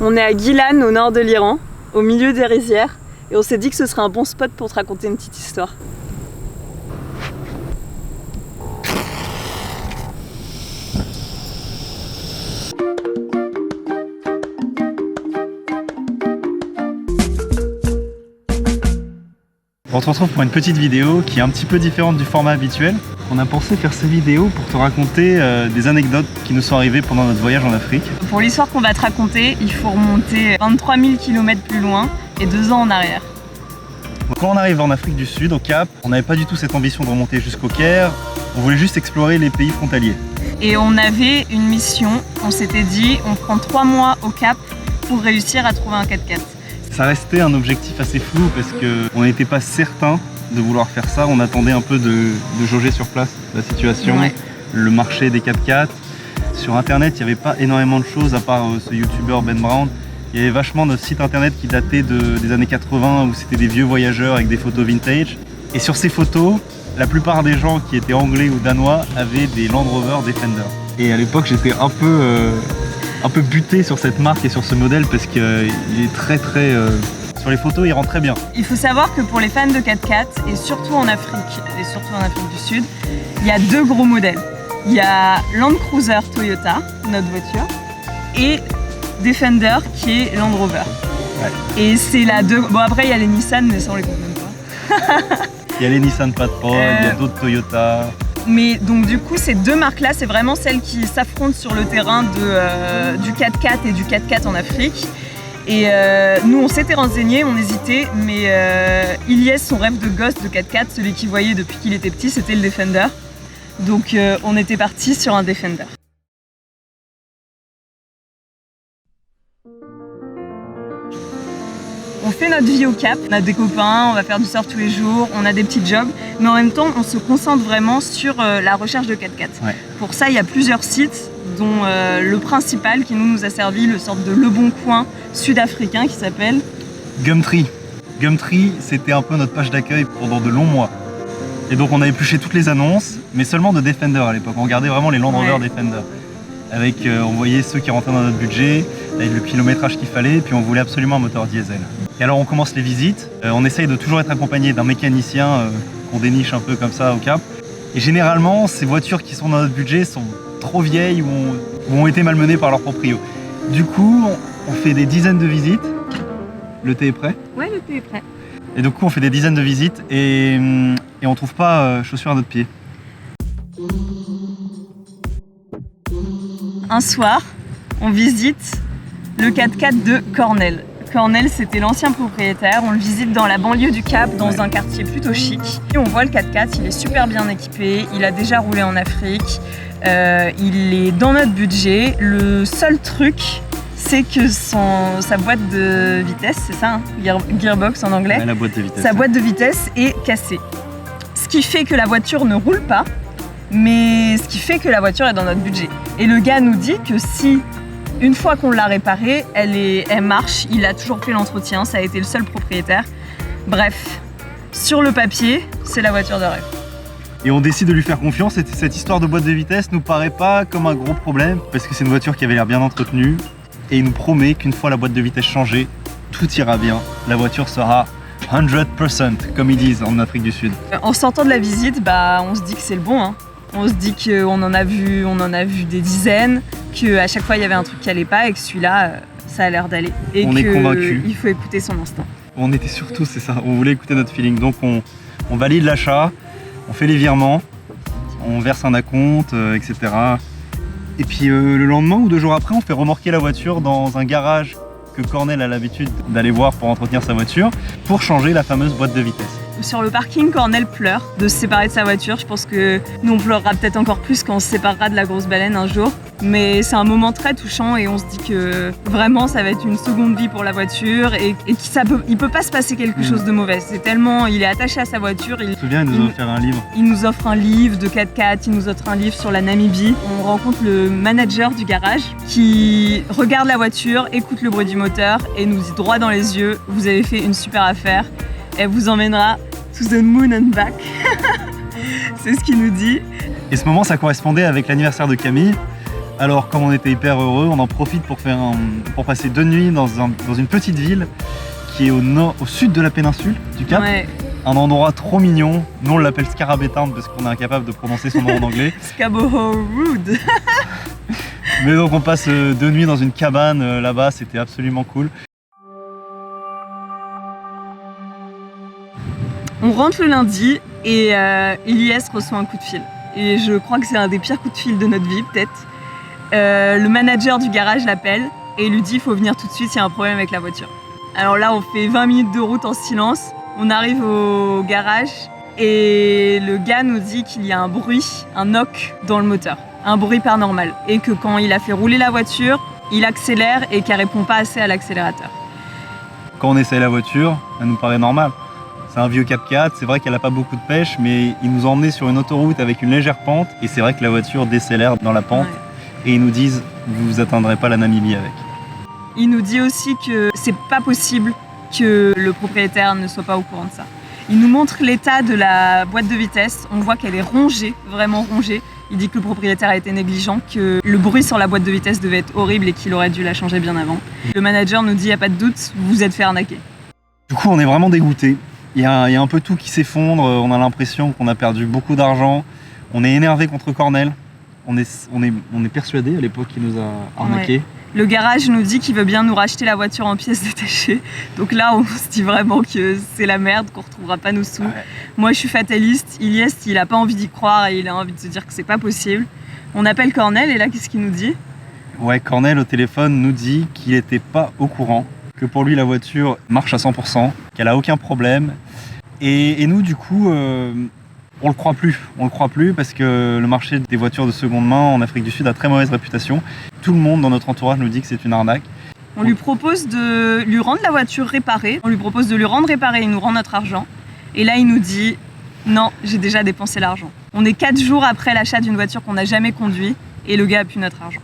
On est à Gilan, au nord de l'Iran, au milieu des rizières, et on s'est dit que ce serait un bon spot pour te raconter une petite histoire. On se retrouve pour une petite vidéo qui est un petit peu différente du format habituel. On a pensé faire ces vidéos pour te raconter des anecdotes qui nous sont arrivées pendant notre voyage en Afrique. Pour l'histoire qu'on va te raconter, il faut remonter 23 000 km plus loin et 2 ans en arrière. Quand on arrive en Afrique du Sud, au Cap, on n'avait pas du tout cette ambition de remonter jusqu'au Caire. On voulait juste explorer les pays frontaliers. Et on avait une mission, on s'était dit on prend 3 mois au Cap pour réussir à trouver un 4x4. Ça restait un objectif assez flou parce qu'on n'était pas certain de vouloir faire ça. On attendait un peu de jauger sur place la situation, le marché des 4x4. Sur internet, il n'y avait pas énormément de choses à part ce youtubeur Ben Brown. Il y avait vachement de sites internet qui dataient des années 80 où c'était des vieux voyageurs avec des photos vintage. Et sur ces photos, la plupart des gens qui étaient anglais ou danois avaient des Land Rover Defender. Et à l'époque, j'étais un peu buté sur cette marque et sur ce modèle parce qu'il est très sur les photos il rend très bien. Il faut savoir que pour les fans de 4x4 et surtout en Afrique du Sud, il y a 2 gros modèles. Il y a Land Cruiser Toyota, notre voiture, et Defender qui est Land Rover. Ouais. Et c'est la 2. Bon après il y a les Nissan mais ça on les compte même pas. Il y a les Nissan Patrol, il y a d'autres Toyota. Mais donc du coup ces 2 marques-là, c'est vraiment celles qui s'affrontent sur le terrain du 4x4 et du 4x4 en Afrique. Et nous on s'était renseignés, on hésitait, mais Ilyes, son rêve de gosse de 4x4, celui qu'il voyait depuis qu'il était petit, c'était le Defender. Donc on était parti sur un Defender. On fait notre vie au Cap, on a des copains, on va faire du surf tous les jours, on a des petits jobs, mais en même temps on se concentre vraiment sur la recherche de 4x4. Ouais. Pour ça il y a plusieurs sites, dont le principal qui nous a servi, le sorte de Le Bon Coin sud-africain qui s'appelle Gumtree. Gumtree, c'était un peu notre page d'accueil pendant de longs mois. Et donc on a épluché toutes les annonces, mais seulement de Defender à l'époque. On regardait vraiment les Land Rover Defender. Avec, on voyait ceux qui rentraient dans notre budget, avec le kilométrage qu'il fallait, et puis on voulait absolument un moteur diesel. Et alors on commence les visites, on essaye de toujours être accompagné d'un mécanicien qu'on déniche un peu comme ça au Cap. Et généralement, ces voitures qui sont dans notre budget sont trop vieilles ou ont été malmenées par leur proprio. Du coup, on fait des dizaines de visites. Le thé est prêt? Ouais, le thé est prêt. Et du coup, on fait des dizaines de visites et on trouve pas chaussures à notre pied. Un soir, on visite le 4x4 de Cornell. Cornell, c'était l'ancien propriétaire. On le visite dans la banlieue du Cap, dans un quartier plutôt chic. Et on voit le 4x4, il est super bien équipé. Il a déjà roulé en Afrique. Il est dans notre budget. Le seul truc, c'est que sa boîte de vitesse, c'est ça, hein, gearbox en anglais, la boîte de vitesse, sa boîte de vitesse est cassée. Ce qui fait que la voiture ne roule pas, mais ce qui fait que la voiture est dans notre budget. Et le gars nous dit que si, une fois qu'on l'a réparée, elle marche, il a toujours fait l'entretien, ça a été le seul propriétaire. Bref, sur le papier, c'est la voiture de rêve. Et on décide de lui faire confiance, et cette histoire de boîte de vitesse nous paraît pas comme un gros problème, parce que c'est une voiture qui avait l'air bien entretenue, et il nous promet qu'une fois la boîte de vitesse changée, tout ira bien, la voiture sera 100%, comme ils disent en Afrique du Sud. En sortant de la visite, on se dit que c'est le bon, hein. On se dit qu'on en a vu des dizaines, qu'à chaque fois il y avait un truc qui allait pas et que celui-là, ça a l'air d'aller. Et on est convaincus. Il faut écouter son instinct. On était surtout, c'est ça, on voulait écouter notre feeling. Donc on valide l'achat, on fait les virements, on verse un acompte, etc. Et puis le lendemain ou 2 jours après, on fait remorquer la voiture dans un garage que Cornell a l'habitude d'aller voir pour entretenir sa voiture, pour changer la fameuse boîte de vitesse. Sur le parking, Cornell pleure de se séparer de sa voiture. Je pense que nous, on pleurera peut-être encore plus quand on se séparera de la grosse baleine un jour. Mais c'est un moment très touchant et on se dit que vraiment, ça va être une seconde vie pour la voiture et qu'il peut pas se passer quelque chose de mauvais. C'est tellement, il est attaché à sa voiture. Je me souviens, il nous a offert un livre. Il nous offre un livre de 4x4, il nous offre un livre sur la Namibie. On rencontre le manager du garage qui regarde la voiture, écoute le bruit du moteur et nous dit droit dans les yeux, vous avez fait une super affaire. Elle vous emmènera to the moon and back. C'est ce qu'il nous dit. Et ce moment, ça correspondait avec l'anniversaire de Camille. Alors comme on était hyper heureux, on en profite pour passer 2 nuits dans une petite ville qui est au sud de la péninsule du Cap. Ouais. Un endroit trop mignon. Nous on l'appelle Scarabée Town parce qu'on est incapable de prononcer son nom en anglais. Scarborough Road. Mais donc on passe 2 nuits dans une cabane là-bas, c'était absolument cool. On rentre le lundi et Ilyes reçoit un coup de fil. Et je crois que c'est un des pires coups de fil de notre vie, peut-être. Le manager du garage l'appelle et il lui dit il faut venir tout de suite, il y a un problème avec la voiture. Alors là, on fait 20 minutes de route en silence. On arrive au garage et le gars nous dit qu'il y a un bruit, un knock dans le moteur. Un bruit paranormal. Et que quand il a fait rouler la voiture, il accélère et qu'elle répond pas assez à l'accélérateur. Quand on essaye la voiture, ça nous paraît normal. C'est un vieux 4x4, c'est vrai qu'elle n'a pas beaucoup de pêche, mais il nous a emmenés sur une autoroute avec une légère pente. Et c'est vrai que la voiture décélère dans la pente. Ouais. Et ils nous disent, vous atteindrez pas la Namibie avec. Il nous dit aussi que c'est pas possible que le propriétaire ne soit pas au courant de ça. Il nous montre l'état de la boîte de vitesse. On voit qu'elle est rongée, vraiment rongée. Il dit que le propriétaire a été négligent, que le bruit sur la boîte de vitesse devait être horrible et qu'il aurait dû la changer bien avant. Le manager nous dit, il n'y a pas de doute, vous vous êtes fait arnaquer. Du coup, on est vraiment dégoûtés. Il y a un peu tout qui s'effondre. On a l'impression qu'on a perdu beaucoup d'argent. On est énervé contre Cornell. On est persuadé à l'époque qu'il nous a arnaqué. Ouais. Le garage nous dit qu'il veut bien nous racheter la voiture en pièces détachées. Donc là, on se dit vraiment que c'est la merde, qu'on ne retrouvera pas nos sous. Ouais. Moi, je suis fataliste. Ilyes, il n'a pas envie d'y croire et il a envie de se dire que c'est pas possible. On appelle Cornell et là, qu'est-ce qu'il nous dit? Ouais, Cornell au téléphone nous dit qu'il n'était pas au courant, que pour lui, la voiture marche à 100%, qu'elle a aucun problème. Et nous, du coup, on le croit plus. On le croit plus parce que le marché des voitures de seconde main en Afrique du Sud a très mauvaise réputation. Tout le monde dans notre entourage nous dit que c'est une arnaque. On lui propose de lui rendre la voiture réparée. On lui propose de lui rendre réparée, il nous rend notre argent. Et là, il nous dit non, j'ai déjà dépensé l'argent. On est 4 jours après l'achat d'une voiture qu'on n'a jamais conduite et le gars a plus notre argent.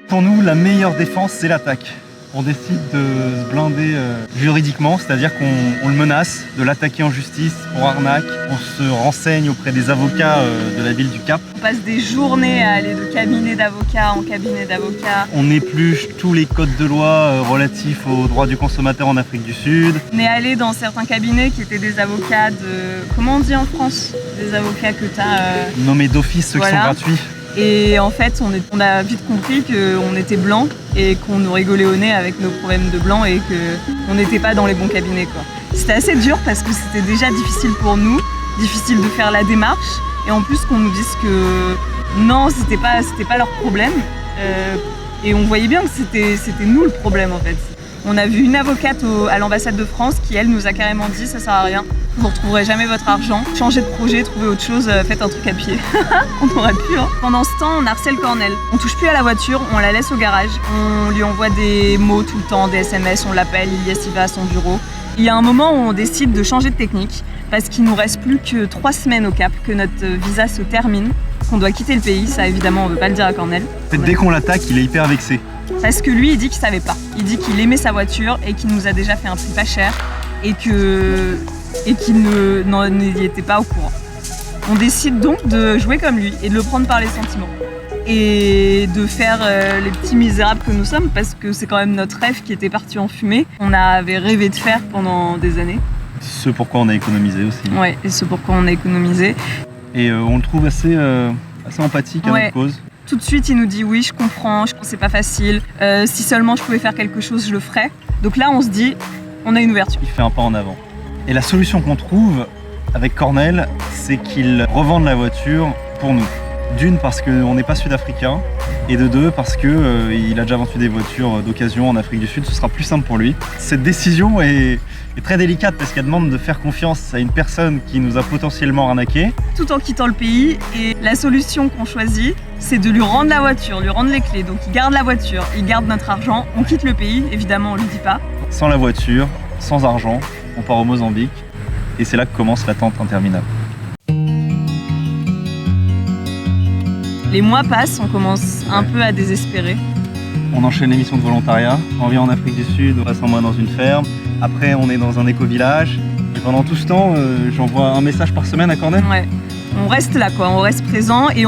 Pour nous, la meilleure défense, c'est l'attaque. On décide de se blinder juridiquement, c'est-à-dire qu'on le menace de l'attaquer en justice pour arnaque. On se renseigne auprès des avocats de la ville du Cap. On passe des journées à aller de cabinet d'avocat en cabinet d'avocat. On épluche tous les codes de loi relatifs aux droits du consommateur en Afrique du Sud. On est allé dans certains cabinets qui étaient des avocats de... Comment on dit en France? Des avocats que tu as... Nommés d'office, ceux qui sont gratuits. Et en fait, on a vite compris qu'on était blancs et qu'on nous rigolait au nez avec nos problèmes de blanc et qu'on n'était pas dans les bons cabinets, quoi. C'était assez dur parce que c'était déjà difficile pour nous, difficile de faire la démarche et en plus qu'on nous dise que non, c'était pas leur problème. Et on voyait bien que c'était nous le problème en fait. On a vu une avocate à l'ambassade de France qui, elle, nous a carrément dit ça sert à rien, vous ne retrouverez jamais votre argent, changez de projet, trouvez autre chose, faites un truc à pied. On aurait pu, hein. Pendant ce temps, on harcèle Cornell. On touche plus à la voiture, on la laisse au garage, on lui envoie des mots tout le temps, des SMS, on l'appelle, Ilyes il va à son bureau. Il y a un moment où on décide de changer de technique parce qu'il nous reste plus que 3 semaines au Cap, que notre visa se termine, qu'on doit quitter le pays, ça évidemment on veut pas le dire à Cornel. En fait, dès qu'on l'attaque, il est hyper vexé. Parce que lui, il dit qu'il savait pas. Il dit qu'il aimait sa voiture et qu'il nous a déjà fait un prix pas cher et qu'il n'y était pas au courant. On décide donc de jouer comme lui et de le prendre par les sentiments. Et de faire les petits misérables que nous sommes parce que c'est quand même notre rêve qui était parti en fumée. On avait rêvé de faire pendant des années. Ce pourquoi on a économisé aussi. Ouais, et ce pourquoi on a économisé. Et on le trouve assez empathique à notre cause. Tout de suite, il nous dit oui, je comprends, c'est pas facile. Si seulement je pouvais faire quelque chose, je le ferais. Donc là, on se dit, on a une ouverture. Il fait un pas en avant. Et la solution qu'on trouve avec Cornell, c'est qu'il revende la voiture pour nous. D'une, parce qu'on n'est pas sud-africain, et de deux, parce qu'il a déjà vendu des voitures d'occasion en Afrique du Sud, ce sera plus simple pour lui. Cette décision est très délicate parce qu'elle demande de faire confiance à une personne qui nous a potentiellement arnaqué. Tout en quittant le pays, et la solution qu'on choisit, c'est de lui rendre la voiture, lui rendre les clés. Donc il garde la voiture, il garde notre argent, on quitte le pays, évidemment on lui dit pas. Sans la voiture, sans argent, on part au Mozambique, et c'est là que commence l'attente interminable. Les mois passent, on commence un peu à désespérer. On enchaîne les missions de volontariat. On vient en Afrique du Sud, on passe un mois dans une ferme. Après, on est dans un éco-village. Et pendant tout ce temps, j'envoie un message par semaine à Cornell. Ouais. on reste là, quoi, on reste présent et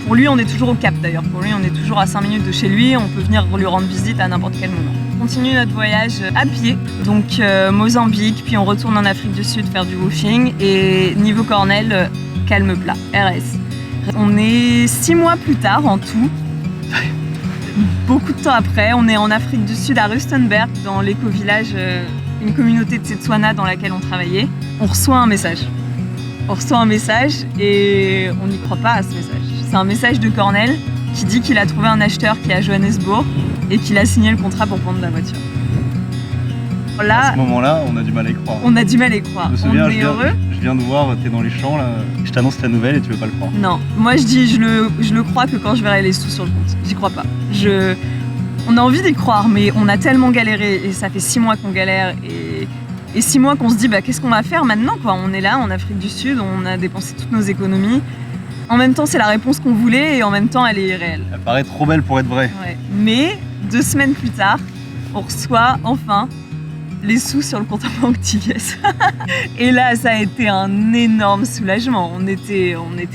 pour lui, on est toujours au Cap d'ailleurs. Pour lui, on est toujours à 5 minutes de chez lui, on peut venir lui rendre visite à n'importe quel moment. On continue notre voyage à pied, donc Mozambique, puis on retourne en Afrique du Sud faire du woofing et niveau Cornell, calme plat, RS. On est 6 mois plus tard en tout. Beaucoup de temps après, on est en Afrique du Sud à Rustenburg, dans l'éco-village, une communauté de Setswana dans laquelle on travaillait. On reçoit un message. On reçoit un message et on n'y croit pas à ce message. C'est un message de Cornell qui dit qu'il a trouvé un acheteur qui est à Johannesburg et qu'il a signé le contrat pour prendre la voiture. Là, à ce moment-là, on a du mal à y croire. On a du mal à y croire. Je me souviens, on est heureux. Je viens de voir, t'es dans les champs là, je t'annonce la nouvelle et tu veux pas le croire. Non, moi je dis je le crois que quand je verrai les sous sur le compte. J'y crois pas. On a envie d'y croire, mais on a tellement galéré et ça fait 6 mois qu'on galère et 6 mois qu'on se dit bah, qu'est-ce qu'on va faire maintenant quoi. On est là en Afrique du Sud, on a dépensé toutes nos économies. En même temps, c'est la réponse qu'on voulait et en même temps, elle est irréelle. Elle paraît trop belle pour être vraie. Ouais. Mais 2 semaines plus tard, on reçoit enfin les sous sur le compte en banque Tigès. Et là, ça a été un énorme soulagement. On était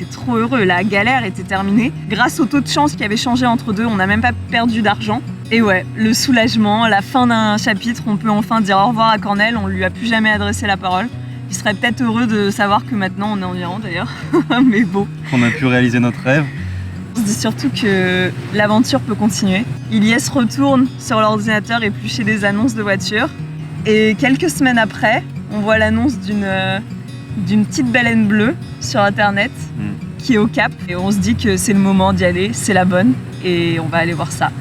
trop heureux. La galère était terminée. Grâce au taux de chance qui avait changé entre deux, on n'a même pas perdu d'argent. Et ouais, le soulagement, la fin d'un chapitre, on peut enfin dire au revoir à Cornell. On lui a plus jamais adressé la parole. Il serait peut-être heureux de savoir que maintenant on est en Iran d'ailleurs. Mais bon. On a pu réaliser notre rêve. On se dit surtout que l'aventure peut continuer. Ilyes retourne sur l'ordinateur éplucher des annonces de voitures. Et quelques semaines après, on voit l'annonce d'une petite baleine bleue sur internet qui est au Cap. Et on se dit que c'est le moment d'y aller, c'est la bonne et on va aller voir ça.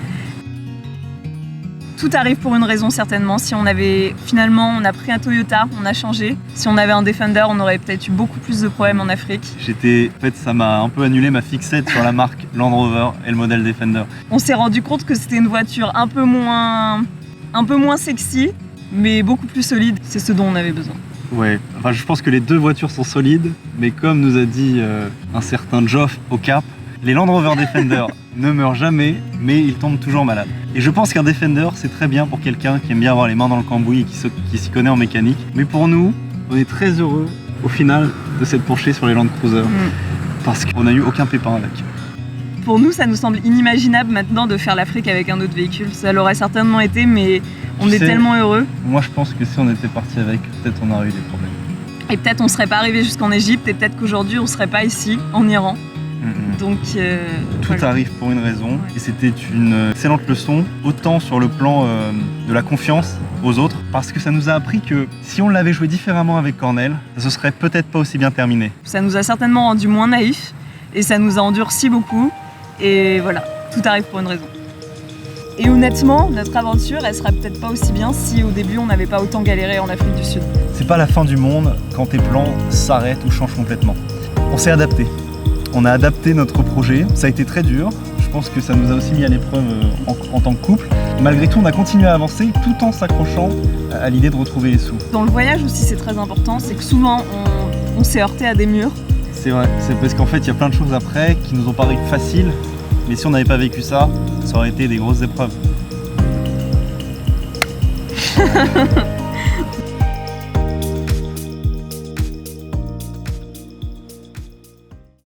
Tout arrive pour une raison certainement. Si on avait finalement, on a pris un Toyota, on a changé. Si on avait un Defender, on aurait peut-être eu beaucoup plus de problèmes en Afrique. En fait, ça m'a un peu annulé ma fixette sur la marque Land Rover et le modèle Defender. On s'est rendu compte que c'était une voiture un peu moins sexy, mais beaucoup plus solide. C'est ce dont on avait besoin. Ouais, enfin, je pense que les deux voitures sont solides, mais comme nous a dit un certain Geoff au Cap, les Land Rover Defender ne meurent jamais, mais ils tombent toujours malades. Et je pense qu'un Defender, c'est très bien pour quelqu'un qui aime bien avoir les mains dans le cambouis et qui s'y connaît en mécanique. Mais pour nous, on est très heureux au final de s'être penché sur les Land Cruiser, parce qu'on n'a eu aucun pépin avec. Pour nous, ça nous semble inimaginable maintenant de faire l'Afrique avec un autre véhicule. Ça l'aurait certainement été, mais on est tellement heureux. Moi, je pense que si on était parti avec, peut-être on aurait eu des problèmes. Et peut-être on serait pas arrivé jusqu'en Égypte, et peut-être qu'aujourd'hui on serait pas ici, en Iran. Donc tout voilà. arrive pour une raison, et c'était une excellente leçon, autant sur le plan de la confiance aux autres, parce que ça nous a appris que si on l'avait joué différemment avec Cornell, ça se serait peut-être pas aussi bien terminé. Ça nous a certainement rendu moins naïfs, et ça nous a endurci beaucoup, et voilà, tout arrive pour une raison. Et honnêtement, notre aventure, elle serait peut-être pas aussi bien si au début on n'avait pas autant galéré en Afrique du Sud. C'est pas la fin du monde quand tes plans s'arrêtent ou changent complètement. On s'est adapté. On a adapté notre projet, ça a été très dur, je pense que ça nous a aussi mis à l'épreuve en tant que couple. Malgré tout, on a continué à avancer tout en s'accrochant à l'idée de retrouver les sous. Dans le voyage aussi, c'est très important, c'est que souvent on s'est heurté à des murs. C'est vrai, c'est parce qu'en fait, il y a plein de choses après qui nous ont paru faciles, mais si on n'avait pas vécu ça, ça aurait été des grosses épreuves.